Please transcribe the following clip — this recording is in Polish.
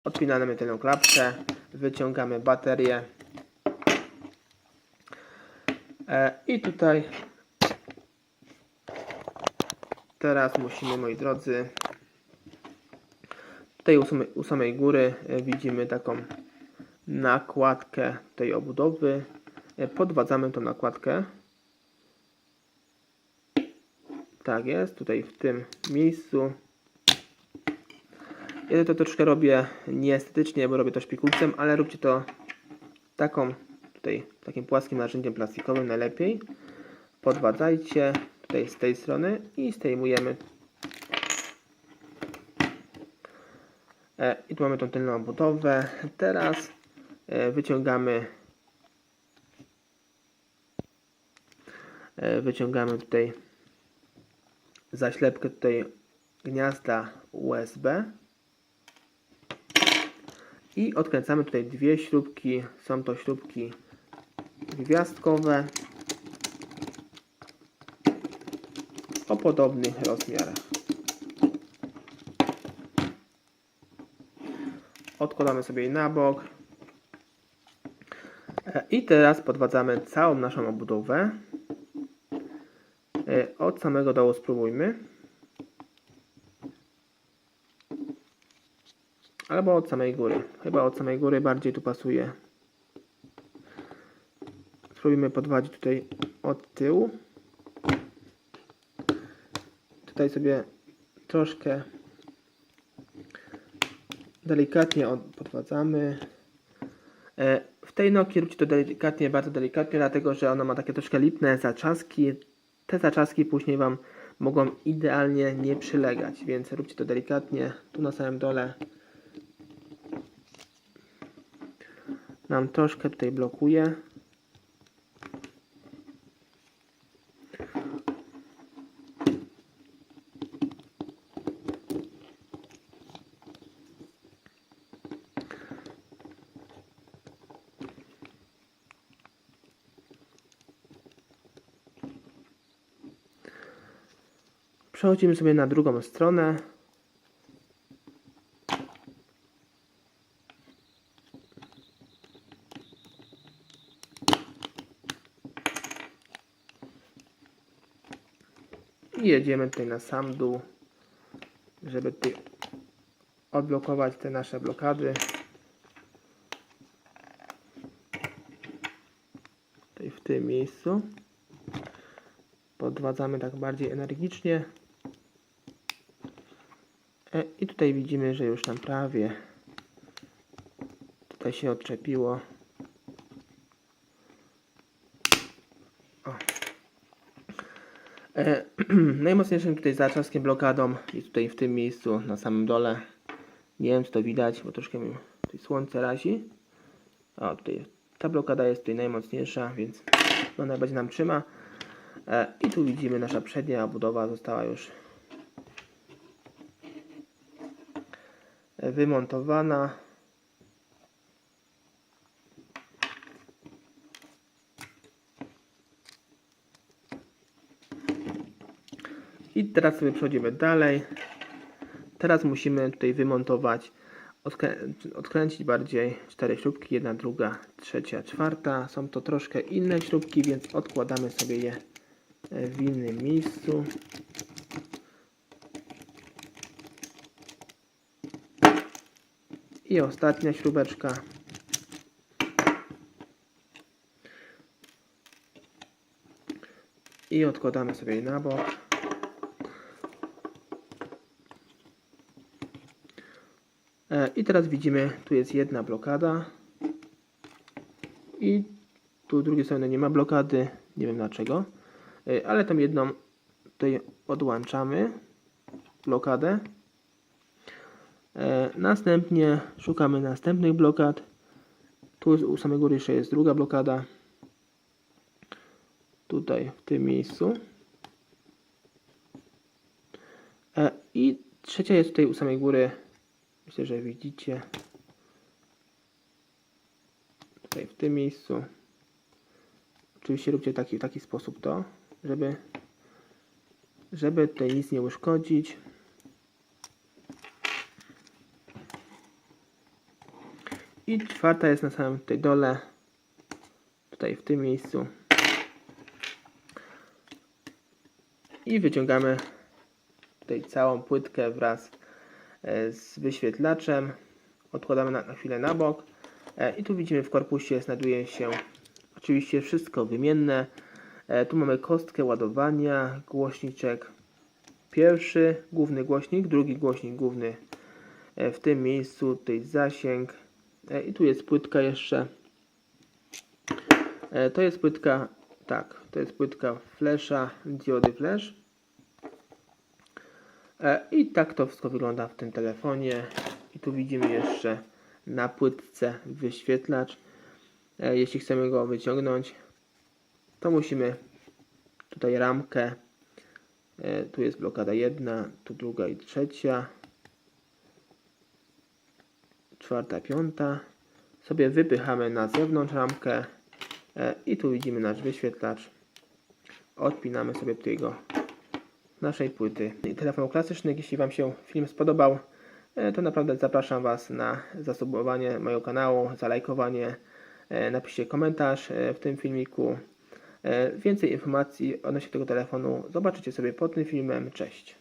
Odpinamy tylną klapkę, wyciągamy baterię i tutaj teraz musimy, moi drodzy, tutaj u samej góry widzimy taką nakładkę tej obudowy. Podwadzamy tą nakładkę. Tak jest, tutaj w tym miejscu. Ja to troszkę robię nieestetycznie, bo robię to szpikulcem, ale róbcie to takim płaskim narzędziem plastikowym najlepiej. Podwadzajcie tutaj z tej strony i zdejmujemy. I tu mamy tą tylną obudowę. Teraz wyciągamy tutaj zaślepkę gniazda USB i odkręcamy tutaj dwie śrubki. Są to śrubki gwiazdkowe o podobnych rozmiarach. Odkładamy sobie je na bok i teraz podwadzamy całą naszą obudowę. Od samego dołu spróbujmy. Albo od samej góry. Chyba od samej góry bardziej tu pasuje. Spróbujmy podwadzić tutaj od tyłu. Tutaj sobie troszkę delikatnie podwadzamy. W tej nogi róbcie to delikatnie, bardzo delikatnie, dlatego że ona ma takie troszkę lipne zaczaski. Te zaczaski później Wam mogą idealnie nie przylegać, więc róbcie to delikatnie. Tu na samym dole nam troszkę tutaj blokuje. Przechodzimy sobie na drugą stronę. I jedziemy tutaj na sam dół, żeby tutaj odblokować te nasze blokady. Tutaj w tym miejscu. Podwadzamy tak bardziej energicznie. I tutaj widzimy, że już nam prawie tutaj się odczepiło. Najmocniejszym tutaj zaczaskiem blokadą jest tutaj w tym miejscu na samym dole. Nie wiem, czy to widać, bo troszkę mi tutaj słońce razi. O, tutaj ta blokada jest tutaj najmocniejsza, więc ona najbardziej nam trzyma. I tu widzimy, nasza przednia obudowa została już wymontowana. I teraz sobie przechodzimy dalej. Teraz musimy tutaj wymontować, odkręcić bardziej 4 śrubki, jedna, druga, trzecia, czwarta. Są to troszkę inne śrubki, więc odkładamy sobie je w innym miejscu. I ostatnia śrubeczka. I odkładamy sobie je na bok. I teraz widzimy, tu jest jedna blokada. I tu z drugiej strony nie ma blokady. Nie wiem dlaczego. Ale tą jedną tutaj odłączamy. Blokadę. Następnie szukamy następnych blokad. Tu u samej góry jeszcze jest druga blokada. Tutaj w tym miejscu. I trzecia jest tutaj u samej góry. Myślę, że widzicie. Tutaj w tym miejscu. Oczywiście róbcie w taki sposób to, żeby tutaj nic nie uszkodzić. I czwarta jest na samym tutaj dole, tutaj w tym miejscu. I wyciągamy tutaj całą płytkę wraz z wyświetlaczem. Odkładamy na chwilę na bok. I tu widzimy, w korpusie znajduje się oczywiście wszystko wymienne. Tu mamy kostkę ładowania, głośniczek pierwszy, główny głośnik, drugi głośnik główny w tym miejscu, tutaj zasięg i tu jest płytka jeszcze. To jest płytka, tak, to jest płytka flasha, diody flash. I tak to wszystko wygląda w tym telefonie. I tu widzimy jeszcze na płytce wyświetlacz. Jeśli chcemy go wyciągnąć, to musimy tutaj ramkę, tu jest blokada jedna, tu druga i trzecia, czwarta, piąta. Sobie wypychamy na zewnątrz ramkę i tu widzimy nasz wyświetlacz. Odpinamy sobie tutaj go z naszej płyty. Telefon klasyczny. Jeśli Wam się film spodobał, to naprawdę zapraszam Was na zasubowanie mojego kanału, zalajkowanie, napiszcie komentarz w tym filmiku. Więcej informacji odnośnie tego telefonu zobaczycie sobie pod tym filmem. Cześć!